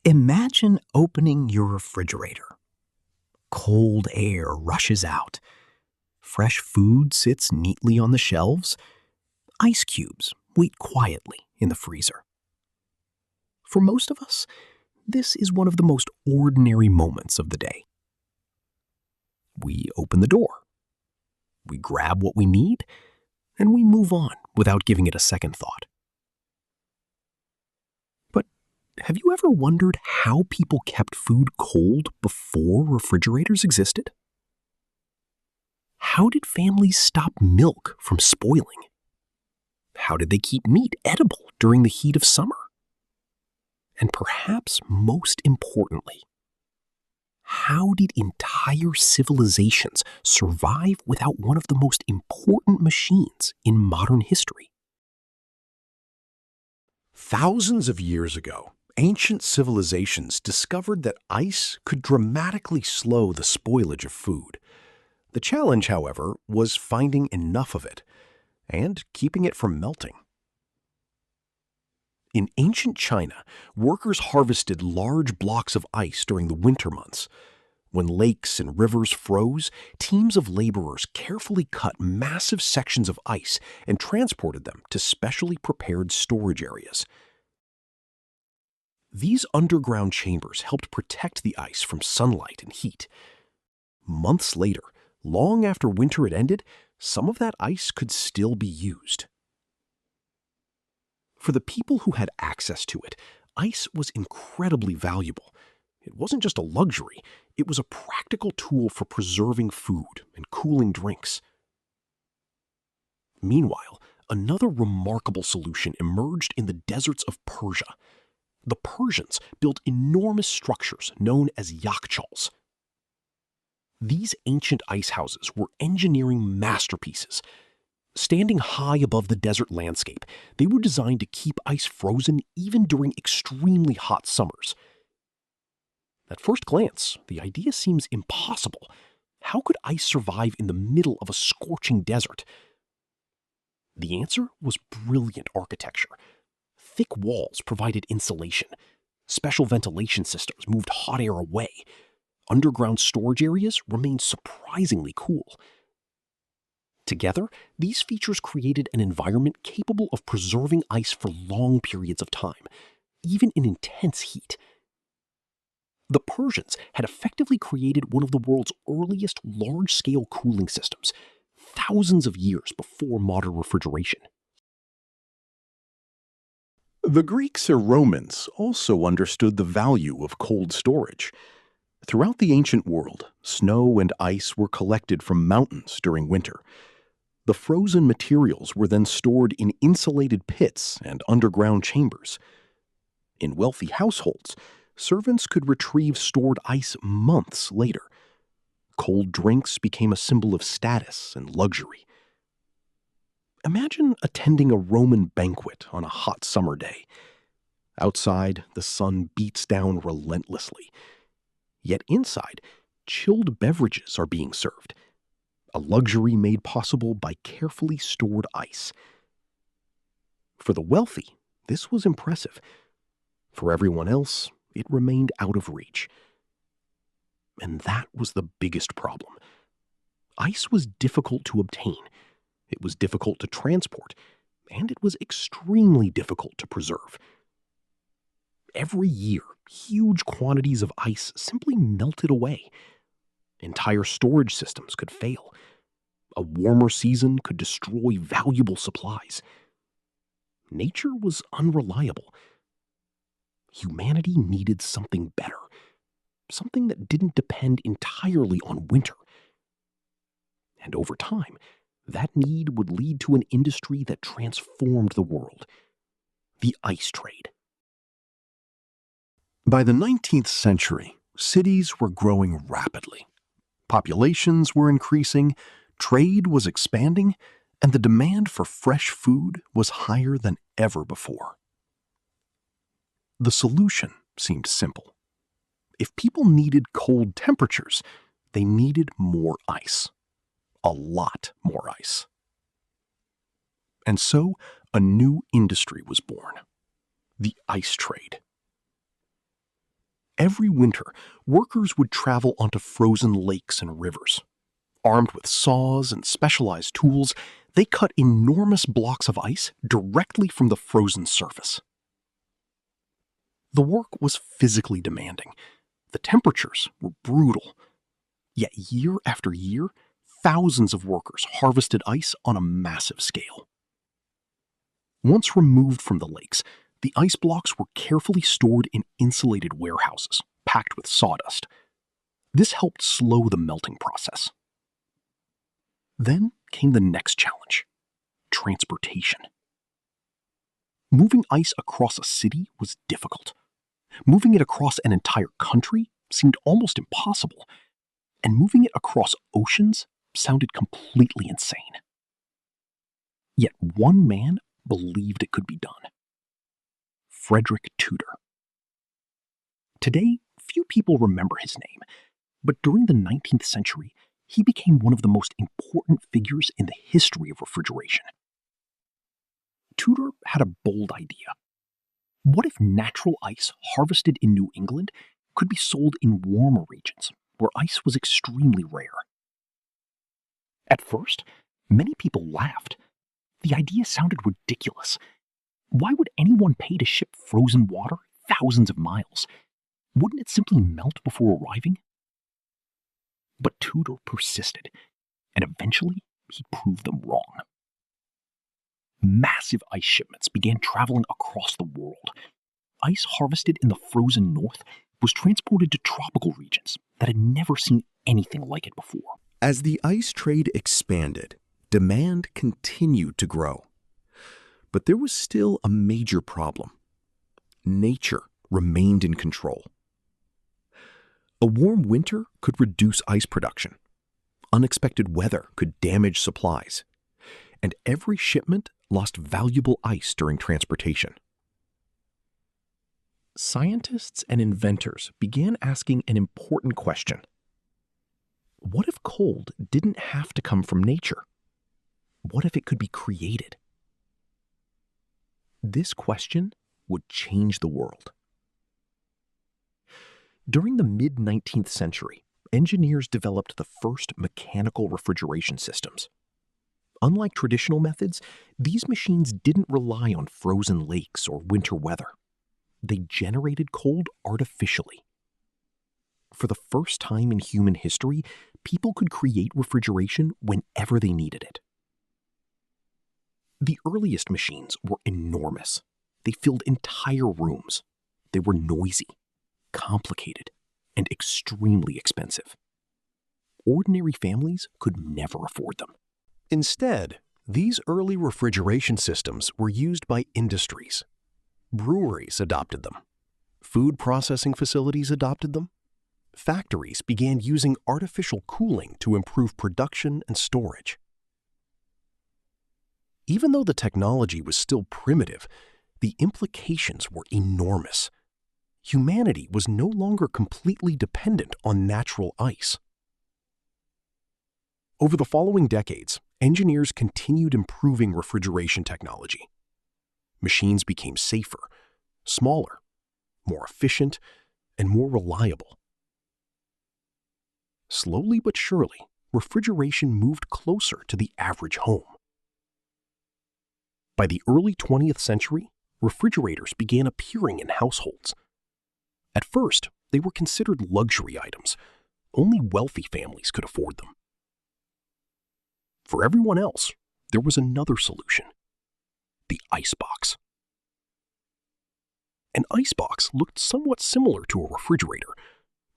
Imagine opening your refrigerator. Cold air rushes out. Fresh food sits neatly on the shelves. Ice cubes wait quietly in the freezer. For most of us, this is one of the most ordinary moments of the day. We open the door. We grab what we need, and we move on without giving it a second thought. But have you ever wondered how people kept food cold before refrigerators existed? How did families stop milk from spoiling? How did they keep meat edible during the heat of summer? And perhaps most importantly, how did entire civilizations survive without one of the most important machines in modern history? Thousands of years ago, ancient civilizations discovered that ice could dramatically slow the spoilage of food. The challenge, however, was finding enough of it and keeping it from melting. In ancient China, workers harvested large blocks of ice during the winter months. When lakes and rivers froze, teams of laborers carefully cut massive sections of ice and transported them to specially prepared storage areas. These underground chambers helped protect the ice from sunlight and heat. Months later, long after winter had ended, some of that ice could still be used. For the people who had access to it, ice was incredibly valuable. It wasn't just a luxury, it was a practical tool for preserving food and cooling drinks. Meanwhile, another remarkable solution emerged in the deserts of Persia. The Persians built enormous structures known as yakhchals. These ancient ice houses were engineering masterpieces. Standing high above the desert landscape, they were designed to keep ice frozen even during extremely hot summers. At first glance, the idea seems impossible. How could ice survive in the middle of a scorching desert? The answer was brilliant architecture. Thick walls provided insulation. Special ventilation systems moved hot air away. Underground storage areas remained surprisingly cool. Together, these features created an environment capable of preserving ice for long periods of time, even in intense heat. The Persians had effectively created one of the world's earliest large-scale cooling systems, thousands of years before modern refrigeration. The Greeks or Romans also understood the value of cold storage. Throughout the ancient world, snow and ice were collected from mountains during winter. The frozen materials were then stored in insulated pits and underground chambers. In wealthy households, servants could retrieve stored ice months later. Cold drinks became a symbol of status and luxury. Imagine attending a Roman banquet on a hot summer day. Outside, the sun beats down relentlessly. Yet inside, chilled beverages are being served, a luxury made possible by carefully stored ice. For the wealthy, this was impressive. For everyone else, it remained out of reach. And that was the biggest problem. Ice was difficult to obtain. It was difficult to transport, and it was extremely difficult to preserve. Every year, huge quantities of ice simply melted away. Entire storage systems could fail. A warmer season could destroy valuable supplies. Nature was unreliable. Humanity needed something better, something that didn't depend entirely on winter. And over time, that need would lead to an industry that transformed the world: the ice trade. By the 19th century, cities were growing rapidly. Populations were increasing, trade was expanding, and the demand for fresh food was higher than ever before. The solution seemed simple. If people needed cold temperatures, they needed more ice. A lot more ice. And so, a new industry was born: the ice trade. Every winter, workers would travel onto frozen lakes and rivers. Armed with saws and specialized tools, they cut enormous blocks of ice directly from the frozen surface. The work was physically demanding. The temperatures were brutal. Yet year after year, thousands of workers harvested ice on a massive scale. Once removed from the lakes, the ice blocks were carefully stored in insulated warehouses, packed with sawdust. This helped slow the melting process. Then came the next challenge: transportation. Moving ice across a city was difficult. Moving it across an entire country seemed almost impossible, and moving it across oceans sounded completely insane. Yet one man believed it could be done: Frederick Tudor. Today, few people remember his name, but during the 19th century, he became one of the most important figures in the history of refrigeration. Tudor had a bold idea. What if natural ice harvested in New England could be sold in warmer regions where ice was extremely rare? At first, many people laughed. The idea sounded ridiculous. Why would anyone pay to ship frozen water thousands of miles? Wouldn't it simply melt before arriving? But Tudor persisted, and eventually he proved them wrong. Massive ice shipments began traveling across the world. Ice harvested in the frozen north was transported to tropical regions that had never seen anything like it before. As the ice trade expanded, demand continued to grow. But there was still a major problem. Nature remained in control. A warm winter could reduce ice production. Unexpected weather could damage supplies. And every shipment lost valuable ice during transportation. Scientists and inventors began asking an important question. What if cold didn't have to come from nature? What if it could be created? This question would change the world. During the mid-19th century, engineers developed the first mechanical refrigeration systems. Unlike traditional methods, these machines didn't rely on frozen lakes or winter weather. They generated cold artificially. For the first time in human history, people could create refrigeration whenever they needed it. The earliest machines were enormous. They filled entire rooms. They were noisy, complicated, and extremely expensive. Ordinary families could never afford them. Instead, these early refrigeration systems were used by industries. Breweries adopted them. Food processing facilities adopted them. Factories began using artificial cooling to improve production and storage. Even though the technology was still primitive, the implications were enormous. Humanity was no longer completely dependent on natural ice. Over the following decades, engineers continued improving refrigeration technology. Machines became safer, smaller, more efficient, and more reliable. Slowly but surely, refrigeration moved closer to the average home. By the early 20th century, refrigerators began appearing in households. At first, they were considered luxury items. Only wealthy families could afford them. For everyone else, there was another solution: the icebox. An icebox looked somewhat similar to a refrigerator,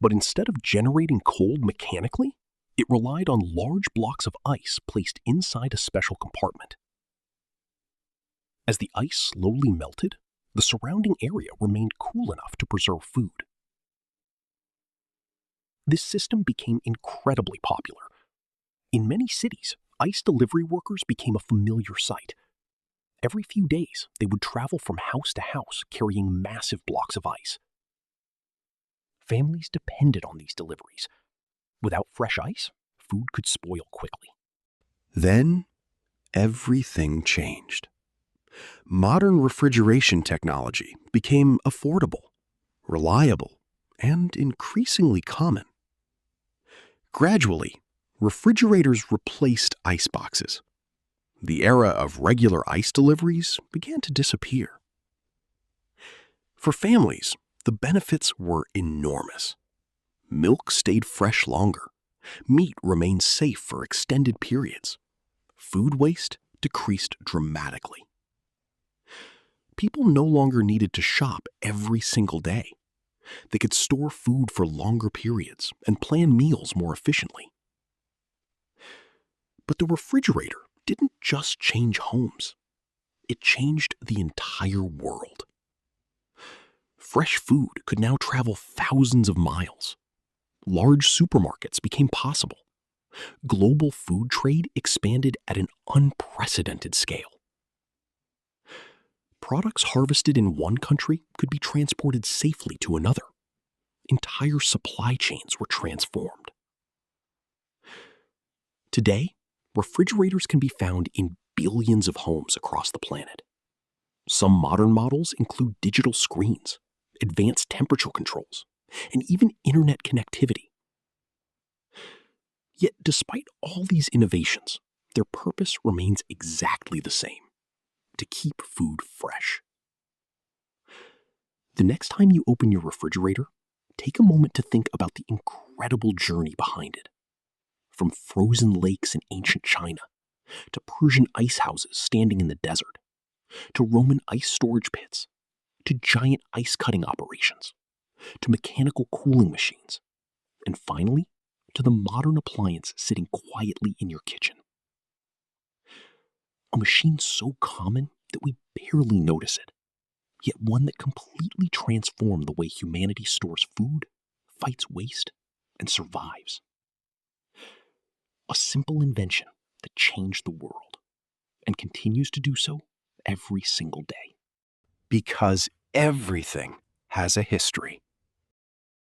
but instead of generating cold mechanically, it relied on large blocks of ice placed inside a special compartment. As the ice slowly melted, the surrounding area remained cool enough to preserve food. This system became incredibly popular. In many cities, ice delivery workers became a familiar sight. Every few days, they would travel from house to house carrying massive blocks of ice. Families depended on these deliveries. Without fresh ice, food could spoil quickly. Then, everything changed. Modern refrigeration technology became affordable, reliable, and increasingly common. Gradually, refrigerators replaced iceboxes. The era of regular ice deliveries began to disappear. For families, the benefits were enormous. Milk stayed fresh longer. Meat remained safe for extended periods. Food waste decreased dramatically. People no longer needed to shop every single day. They could store food for longer periods and plan meals more efficiently. But the refrigerator didn't just change homes. It changed the entire world. Fresh food could now travel thousands of miles. Large supermarkets became possible. Global food trade expanded at an unprecedented scale. Products harvested in one country could be transported safely to another. Entire supply chains were transformed. Today, refrigerators can be found in billions of homes across the planet. Some modern models include digital screens, advanced temperature controls, and even internet connectivity. Yet, despite all these innovations, their purpose remains exactly the same: to keep food fresh. The next time you open your refrigerator, take a moment to think about the incredible journey behind it. From frozen lakes in ancient China, to Persian ice houses standing in the desert, to Roman ice storage pits, to giant ice cutting operations, to mechanical cooling machines, and finally, to the modern appliance sitting quietly in your kitchen. A machine so common that we barely notice it, yet one that completely transformed the way humanity stores food, fights waste, and survives. A simple invention that changed the world and continues to do so every single day. Because everything has a history.